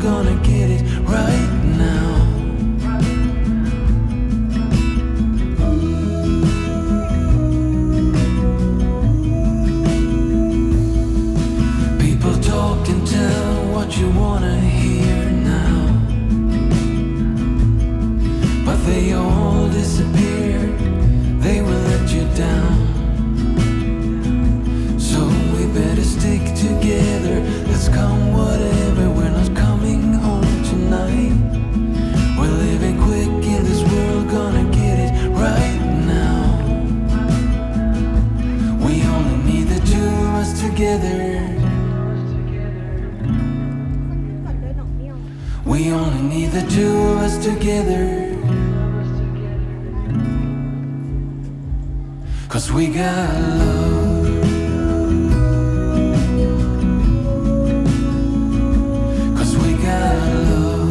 gonna get it right now. People talk and tell what you wanna hear now, but they all disappeared, they will let you down. So we better stick together, let's come whatever, we're not coming home tonight. We're living quick in this world, gonna get it right now. We only need the two of us together. We only need the two of us together. 'Cause we got love. 'Cause we got love.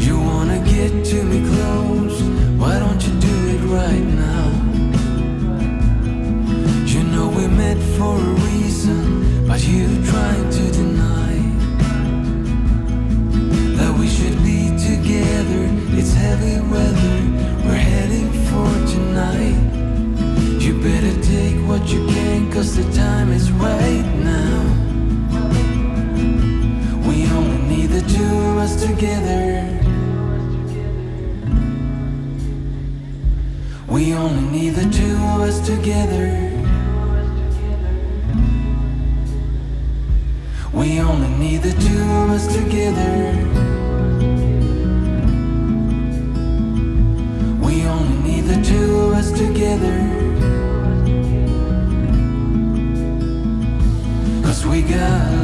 You wanna get to me close, why don't you do it right now? You know we met for a reason, but you trying to deny that we should be together. It's heavy weather, we're heading for tonight. You better take what you can, 'cause the time is right now. We only need the two of us together. We only need the two of us together. We only need the two of us together. We only need the two of us together. 'Cause we got